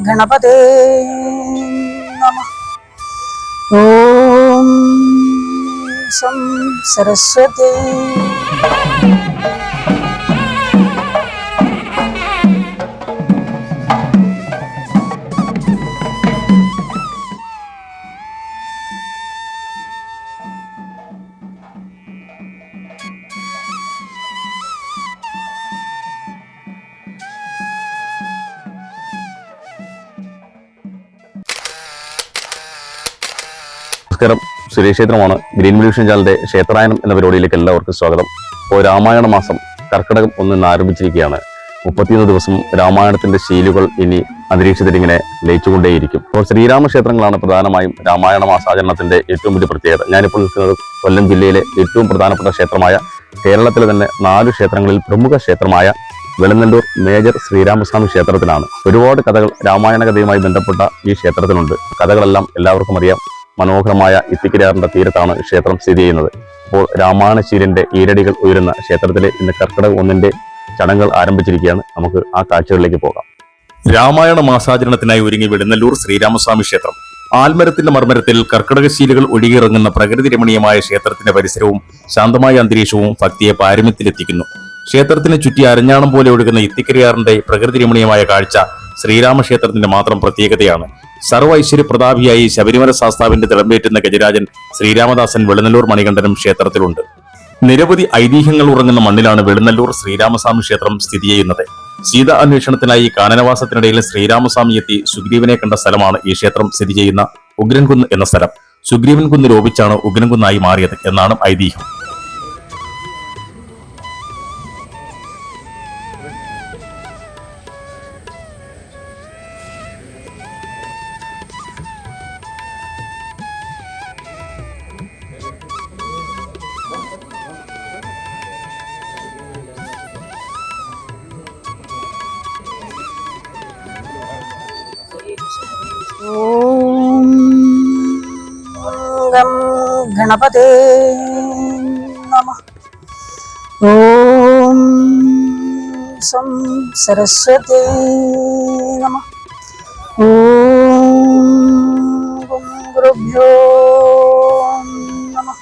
ഗണപതേ നമഃ. ഓം ശം സരസ്വതീ. നമസ്കാരം, സുരേഷേത്രമാണ്. Green television ചാനലിന്റെ ക്ഷേത്രായനം എന്ന പരിപാടിയിലേക്ക് എല്ലാവർക്കും സ്വാഗതം. ഇപ്പോൾ രാമായണ മാസം കർക്കിടകം 1 ആരംഭിച്ചിരിക്കുകയാണ്. 31 ദിവസം രാമായണത്തിന്റെ ശീലുകൾ ഇനി അന്തരീക്ഷത്തിൽ ഇങ്ങനെ ലയിച്ചുകൊണ്ടേയിരിക്കും. അപ്പോൾ ശ്രീരാമക്ഷേത്രങ്ങളാണ് പ്രധാനമായും രാമായണ മാസാചരണത്തിന്റെ ഏറ്റവും വലിയ പ്രത്യേകത. ഞാനിപ്പോൾ നിൽക്കുന്നത് കൊല്ലം ജില്ലയിലെ ഏറ്റവും പ്രധാനപ്പെട്ട ക്ഷേത്രമായ, കേരളത്തിലെ തന്നെ 4 ക്ഷേത്രങ്ങളിൽ പ്രമുഖ ക്ഷേത്രമായ വെളുന്നല്ലൂർ മേജർ ശ്രീരാമസ്വാമി ക്ഷേത്രത്തിലാണ്. ഒരുപാട് കഥകൾ രാമായണ കഥയുമായി ബന്ധപ്പെട്ട ഈ ക്ഷേത്രത്തിലുണ്ട്. കഥകളെല്ലാം എല്ലാവർക്കും അറിയാം. മനോഹരമായ ഇത്തിക്കരാറിന്റെ തീരത്താണ് ക്ഷേത്രം സ്ഥിതി ചെയ്യുന്നത്. അപ്പോൾ രാമായണശീലന്റെ ഈരടികൾ ഉയരുന്ന ക്ഷേത്രത്തിലെ ഇന്ന് കർക്കിടക 1 ചടങ്ങുകൾ ആരംഭിച്ചിരിക്കുകയാണ്. നമുക്ക് ആ കാഴ്ചകളിലേക്ക് പോകാം. രാമായണ മാസാചരണത്തിനായി ഒരുങ്ങി വെളുന്നല്ലൂർ ശ്രീരാമസ്വാമി ക്ഷേത്രം. ആൽമരത്തിന്റെ മർമരത്തിൽ കർക്കിടകശീലുകൾ ഒഴുകിയിറങ്ങുന്ന പ്രകൃതി രമണീയമായ ക്ഷേത്രത്തിന്റെ പരിസരവും ശാന്തമായ അന്തരീക്ഷവും ഭക്തിയെ പാരമ്യത്തിലെത്തിക്കുന്നു. ക്ഷേത്രത്തിന് ചുറ്റി അരഞ്ഞാണം പോലെ ഒഴുകുന്ന ഇത്തിക്കരയാറിന്റെ പ്രകൃതി രമണീയമായ കാഴ്ച ശ്രീരാമക്ഷേത്രത്തിന്റെ മാത്രം പ്രത്യേകതയാണ്. സർവ്വ ഐശ്വര്യപ്രതാപിയായി ശബരിമല ശാസ്താവിന്റെ തിളമ്പേറ്റുന്ന ഗജരാജൻ ശ്രീരാമദാസൻ വെളുന്നല്ലൂർ മണികണ്ഠനും ക്ഷേത്രത്തിലുണ്ട്. നിരവധി ഐതിഹ്യങ്ങൾ ഉറങ്ങുന്ന മണ്ണിലാണ് വെളുന്നല്ലൂർ ശ്രീരാമസ്വാമി ക്ഷേത്രം സ്ഥിതി ചെയ്യുന്നത്. സീത അന്വേഷണത്തിനായി കാനനവാസത്തിനിടയിൽ ശ്രീരാമസ്വാമി എത്തി സുഗ്രീവനെ കണ്ട സ്ഥലമാണ് ഈ ക്ഷേത്രം സ്ഥിതി ചെയ്യുന്ന ഉഗ്രൻകുന്ന് എന്ന സ്ഥലം. സുഗ്രീവൻ കുന്ന് ലോപിച്ചാണ് ഉഗ്രൻകുന്നായി മാറിയത് എന്നാണ് ഐതിഹ്യം. ഓം ഗം ഗണപതേ നമഃ. ഓം ശം സരസ്വതീ നമഃ. ഓം ഗുരുഭ്യോ നമഃ.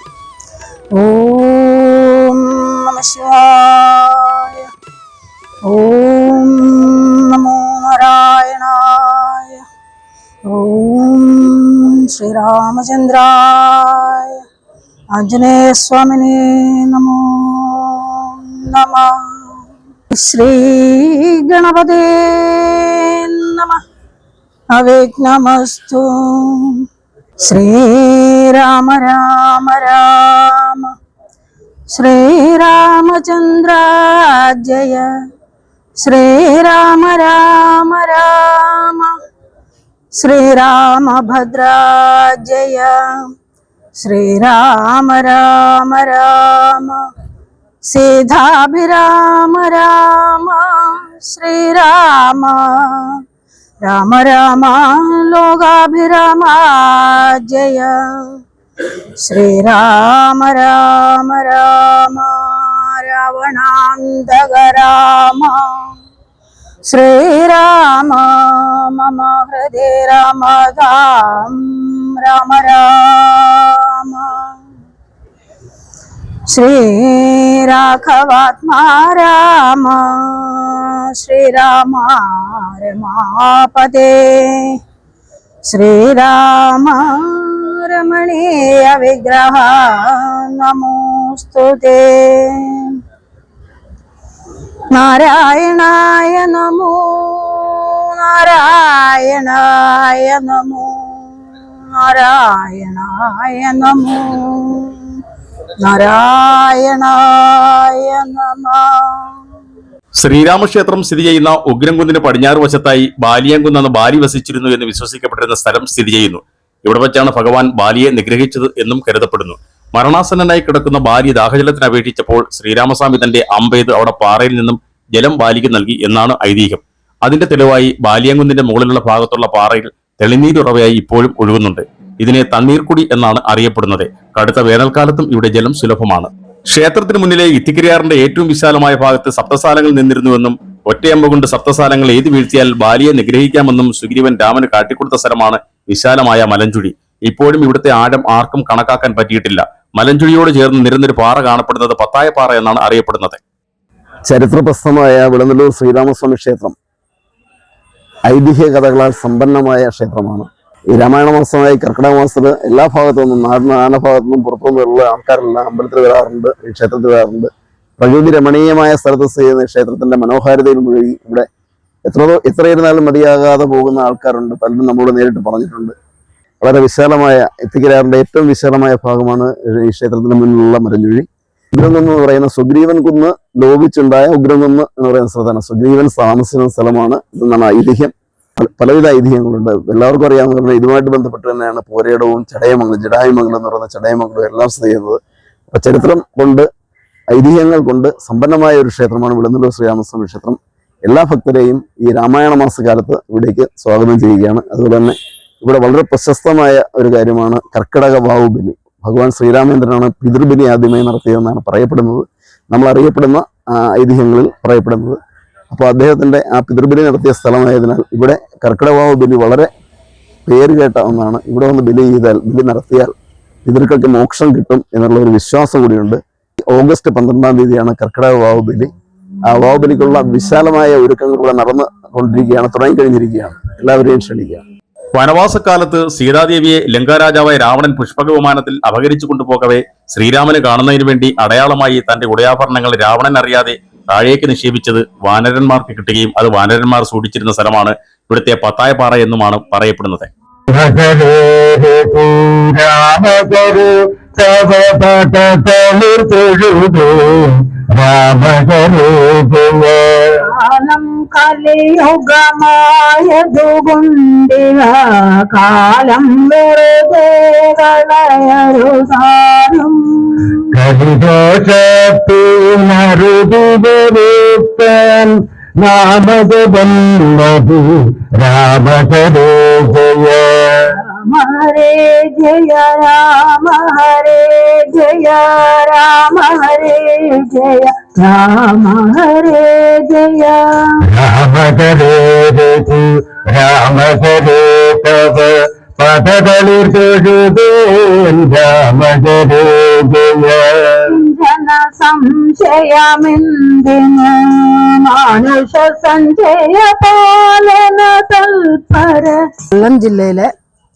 ഓം നമഃ ശിവായ. ഓം നമോ നാരായണായ. ഓം ശ്രീരാമചന്ദ്രായ ആഞ്ജനേയ സ്വാമിനേ നമോ നമഃ. ശ്രീ ഗണപതേ നമഃ. അവിഘ്നമസ്തു. ശ്രീരാമ രാമ രാമ ശ്രീരാമചന്ദ്ര ജയ. ശ്രീരാമ രാമ രാമ ശ്രീരാമഭദ്ര ജയ. ശ്രീരാമ രാമ രാമ സീതാഭിരാമ രാമ. ശ്രീരാമ രാമ രാമ ലോകാഭിരാമ ജയ. ശ്രീരാമ രാമ രാമ രാവണാന്തക രാമ. ശ്രീരാമ മമ ഹൃദയ രാമദാം രാമ രാമ. ശ്രീരാഘവാത്മാ രാമ. ശ്രീരാമ രമാപദേ. ശ്രീരാമ രമണീയ വിഗ്രഹ നമോസ്തുതേ. നാരായണായ നമോ നാരായണായ നമോ നാരായണായ നമോ നാരായണായ നമഃ. ശ്രീരാമക്ഷേത്രം സ്ഥിതി ചെയ്യുന്ന ഉഗ്രൻകുന്നിന് പടിഞ്ഞാറ് വശത്തായി ബാലിയംകുന്ന് എന്ന ബാലി വസിച്ചിരുന്നു എന്ന് വിശ്വസിക്കപ്പെട്ടിരുന്ന സ്ഥലം സ്ഥിതി ചെയ്യുന്നു. ഇവിടെ വെച്ചാണ് ഭഗവാൻ ബാലിയെ നിഗ്രഹിച്ചത് എന്നും കരുതപ്പെടുന്നു. മരണാസന്നനായി കിടക്കുന്ന ബാലി ദാഹജലത്തിന് അപേക്ഷിച്ചപ്പോൾ ശ്രീരാമസ്വാമി തന്റെ അമ്പെയ്ത് അവിടെ പാറയിൽ നിന്നും ജലം ബാലിക്ക് നൽകി എന്നാണ് ഐതിഹ്യം. അതിന്റെ തെളിവായി ബാലിയംകുന്നിന്റെ മുകളിലുള്ള ഭാഗത്തുള്ള പാറയിൽ തെളിനീരുറവയായി ഇപ്പോഴും ഒഴുകുന്നുണ്ട്. ഇതിനെ തണ്ണീർക്കുടി എന്നാണ് അറിയപ്പെടുന്നത്. കടുത്ത വേനൽക്കാലത്തും ഇവിടെ ജലം സുലഭമാണ്. ക്ഷേത്രത്തിന് മുന്നിലെ ഇത്തിക്കരിയാറിന്റെ ഏറ്റവും വിശാലമായ ഭാഗത്ത് സപ്തസാലങ്ങൾ നിന്നിരുന്നുവെന്നും ഒറ്റയമ്പ കൊണ്ട് സപ്തസാലങ്ങൾ ഏത് വീഴ്ത്തിയാൽ ബാലിയെ നിഗ്രഹിക്കാമെന്നും സുഗ്രീവൻ രാമന് കാട്ടിക്കൊടുത്ത സ്ഥലമാണ് വിശാലമായ മലഞ്ചുഴി. ഇപ്പോഴും ഇവിടുത്തെ ആഴം ആർക്കും കണക്കാക്കാൻ പറ്റിയിട്ടില്ല. മലഞ്ചുഴിയോട് ചേർന്ന് നിരന്നൊരു പാറ കാണപ്പെടുന്നത് പത്തായപ്പാറ എന്നാണ് അറിയപ്പെടുന്നത്. ചരിത്രപ്രസിദ്ധമായ വിളനല്ലൂർ ശ്രീരാമസ്വാമി ക്ഷേത്രം ഐതിഹ്യ കഥകളാൽ സമ്പന്നമായ ക്ഷേത്രമാണ്. ഈ രാമായണ മാസമായി കർക്കിടക മാസത്തിൽ എല്ലാ ഭാഗത്തു നിന്നും നാനാ ഭാഗത്തു നിന്നും പുറത്തുനിന്നുള്ള ആൾക്കാരെല്ലാം അമ്പലത്തിൽ വരാറുണ്ട്, ഈ ക്ഷേത്രത്തിൽ വരാറുണ്ട്. പ്രകൃതി രമണീയമായ സ്ഥലത്ത് സ്ഥിതി ചെയ്യുന്ന ക്ഷേത്രത്തിന്റെ മനോഹാരിതയിൽ മുഴുകി ഇവിടെ എത്രയിരുന്നാലും മതിയാകാതെ പോകുന്ന ആൾക്കാരുണ്ട്. പലരും നമ്മളോട് നേരിട്ട് പറഞ്ഞിട്ടുണ്ട്. വളരെ വിശാലമായ ഇത്തിക്കരിയാറിന്റെ ഏറ്റവും വിശാലമായ ഭാഗമാണ് ഈ ക്ഷേത്രത്തിന് മുന്നിലുള്ള മലഞ്ചുഴി. ഉഗ്രംകുന്ന് എന്ന് പറയുന്ന സുഗ്രീവൻ കുന്ന് ലോപിച്ചുണ്ടായ ഉഗ്രംകുന്ന് എന്ന് പറയുന്ന സ്ഥലത്താണ്. സുഗ്രീവൻ താമസിക്കുന്ന സ്ഥലമാണ് ഇതെന്നാണ് ഐതിഹ്യം. പലവിധ ഐതിഹ്യങ്ങളുണ്ട്. എല്ലാവർക്കും അറിയാവുന്ന ഇതുമായിട്ട് ബന്ധപ്പെട്ട് തന്നെയാണ് പോരേടവും ചടയമംഗലം, ജഡായുമംഗലം എന്ന് പറയുന്ന ചടയമംഗലം എല്ലാം സ്ഥിതി ചെയ്യുന്നത്. അപ്പൊ ചരിത്രം കൊണ്ട് ഐതിഹ്യങ്ങൾ കൊണ്ട് സമ്പന്നമായ ഒരു ക്ഷേത്രമാണ് വിളനല്ലൂർ ശ്രീരാമസ്വാമി ക്ഷേത്രം. എല്ലാ ഭക്തരെയും ഈ രാമായണ മാസകാലത്ത് ഇവിടേക്ക് സ്വാഗതം ചെയ്യുകയാണ്. അതുപോലെ തന്നെ ഇവിടെ വളരെ പ്രശസ്തമായ ഒരു കാര്യമാണ് കർക്കിടക വാവുബലി. ഭഗവാൻ ശ്രീരാമേന്ദ്രനാണ് പിതൃബലി ആദ്യമായി നടത്തിയതെന്നാണ് പറയപ്പെടുന്നത്, നമ്മൾ അറിയപ്പെടുന്ന ഐതിഹ്യങ്ങളിൽ പറയപ്പെടുന്നത്. അപ്പോൾ അദ്ദേഹത്തിന്റെ ആ പിതൃബലി നടത്തിയ സ്ഥലമായതിനാൽ ഇവിടെ കർക്കിടക ബലി വളരെ പേര് കേട്ട ഒന്നാണ്. ഇവിടെ വന്ന് ബലി നടത്തിയാൽ പിതൃക്കൾക്ക് മോക്ഷം കിട്ടും എന്നുള്ള ഒരു വിശ്വാസം കൂടിയുണ്ട്. ഓഗസ്റ്റ് 12-ാം തീയതിയാണ് കർക്കിടക വാവുബലി. ആ വാവുബലിക്കുള്ള വിശാലമായ ഒരുക്കങ്ങൾ ഇവിടെ നടന്നുകൊണ്ടിരിക്കുകയാണ്, തുടങ്ങിക്കഴിഞ്ഞിരിക്കുകയാണ്. എല്ലാവരെയും ക്ഷണിക്കുകയാണ്. വനവാസക്കാലത്ത് സീതാദേവിയെ ലങ്കാരാജാവായ രാവണൻ പുഷ്പക വിമാനത്തിൽ അപഹരിച്ചു കൊണ്ടുപോകവേ ശ്രീരാമന് കാണുന്നതിന് വേണ്ടി അടയാളമായി തന്റെ ഉടയാഭരണങ്ങൾ രാവണൻ അറിയാതെ താഴേക്ക് നിക്ഷേപിച്ചത് വാനരന്മാർക്ക് കിട്ടുകയും അത് വാനരന്മാർ സൂക്ഷിച്ചിരുന്ന സ്ഥലമാണ് ഇവിടുത്തെ പത്തായപ്പാറ എന്നുമാണ് പറയപ്പെടുന്നത്. കാലം വെറുതെ കളയരുതാനും കരിദോഷത്തിനറുതിവരുത്തൻ നാമജപന്നതു രാമഹരേ ജയ രാമ ഹരേ ജയ രാമ ഹരേ ജയ രാമ ഹരേ ജയ രാമ ഹരേ ജയ രാമഹരേ രഘു രാമഹരേ തവ പദകളിൽ തൊഴുതേൻ രാമഹരേ ജയ ജന സംശയമെന്തിന് മാനുഷ സഞ്ജയ പാലന തൽപര. കൊല്ലം ജില്ലയിലെ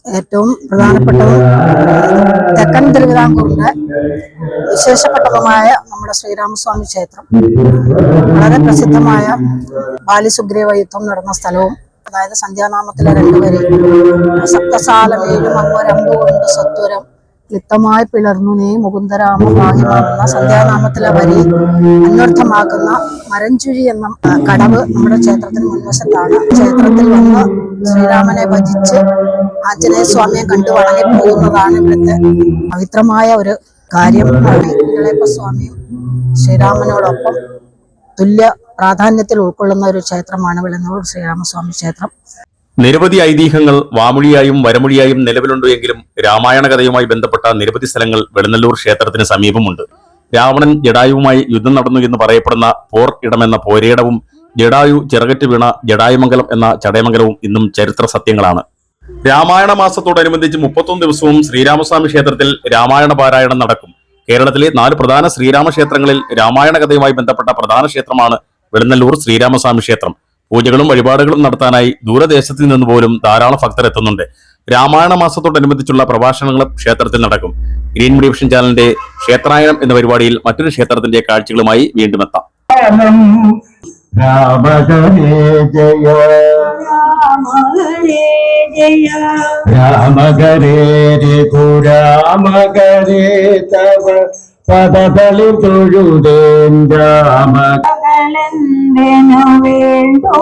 ഏറ്റവും പ്രധാനപ്പെട്ടതും തെക്കൻ തിരുവിതാംകൂറിന്റെ വിശേഷപ്പെട്ടതുമായ നമ്മുടെ ശ്രീരാമസ്വാമി ക്ഷേത്രം, വളരെ പ്രസിദ്ധമായ ബാലിസുഗ്രീവ യുദ്ധം നടന്ന സ്ഥലവും, അതായത് സന്ധ്യാനാമത്തിലെ 2 വരി സപ്തസാലമേലും അങ്ങൊരമ്പു കൊണ്ട് സത്വരം ലിപ്തമായി പിളർന്നു നീ മുകുന്ദരാമ ഭാഗ്യമാകുന്ന സന്ധ്യാനാമത്തിലെ വരി അന്വർത്ഥമാക്കുന്ന മരഞ്ചുഴി എന്ന കടവ് നമ്മുടെ ക്ഷേത്രത്തിന് മുൻവശത്താണ്. ക്ഷേത്രത്തിൽ വന്ന് ശ്രീരാമനെ ഭജിച്ച് ആഞ്ജനേയ സ്വാമിയെ കണ്ടു വണങ്ങി പോകുന്നതാണ് ഇവിടുത്തെ പവിത്രമായ ഒരു കാര്യം. ഇളയപ്പ സ്വാമിയും ശ്രീരാമനോടൊപ്പം തുല്യ പ്രാധാന്യത്തിൽ ഉൾക്കൊള്ളുന്ന ഒരു ക്ഷേത്രമാണ് വിളനല്ലൂർ ശ്രീരാമസ്വാമി ക്ഷേത്രം. നിരവധി ഐതിഹ്യങ്ങൾ വാമൊഴിയായും വരമൊഴിയായും നിലവിലുണ്ട് എങ്കിലും രാമായണ കഥയുമായി ബന്ധപ്പെട്ട നിരവധി സ്ഥലങ്ങൾ വിളനല്ലൂർ ക്ഷേത്രത്തിന് സമീപമുണ്ട്. രാവണൻ ജഡായുവുമായി യുദ്ധം നടന്നു എന്ന് പറയപ്പെടുന്ന പോർ ഇടമെന്ന പോരേടവും ജഡായു ചിറകറ്റ് വീണ ജഡായുമംഗലം എന്ന ചടയമംഗലവും ഇന്നും ചരിത്ര സത്യങ്ങളാണ്. രാമായണ മാസത്തോടനുബന്ധിച്ച് 31 ദിവസവും ശ്രീരാമസ്വാമി ക്ഷേത്രത്തിൽ രാമായണ പാരായണം നടക്കും. കേരളത്തിലെ 4 പ്രധാന ശ്രീരാമ ക്ഷേത്രങ്ങളിൽ രാമായണ കഥയുമായി ബന്ധപ്പെട്ട പ്രധാന ക്ഷേത്രമാണ് വിളനല്ലൂർ ശ്രീരാമസ്വാമി ക്ഷേത്രം. പൂജകളും വഴിപാടുകളും നടത്താനായി ദൂരദേശത്ത് നിന്ന് പോലും ധാരാളം ഭക്തർ എത്തുന്നുണ്ട്. രാമായണ മാസത്തോടനുബന്ധിച്ചുള്ള പ്രഭാഷണങ്ങളും ക്ഷേത്രത്തിൽ നടക്കും. ഗ്രീൻ മീഡിയ വിഷൻ ചാനലിന്റെ ക്ഷേത്രായനം എന്ന പരിപാടിയിൽ മറ്റൊരു ക്ഷേത്രത്തിന്റെ കാഴ്ചകളുമായി വീണ്ടും എത്താം. രാമഹരേ ജയ രാമഹരേ ജയ രാമഹരേ രഘു രാമഹരേ തവ പദകളിൽ തൊഴുതേൻ രാമ എന്തിനു വേണ്ടു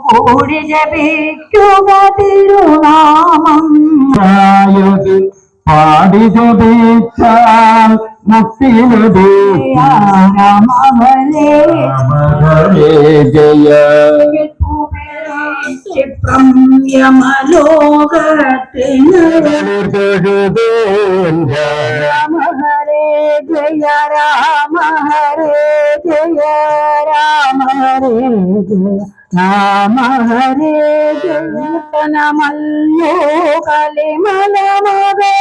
കൂടി ജപിക്കുക തിരുനാമം പാടി ജപിച്ചാൽ മുക്തി രാമഹരേ ജയ യമലോകത്തിന് തൊഴുതേൻ രാമ ഹരേ ജയ രാമ ഹരേ ജയ രാമ ഹരേ ജയ രാമ ഹരേ ജയ നമല്ലോ കലിമല മകരേ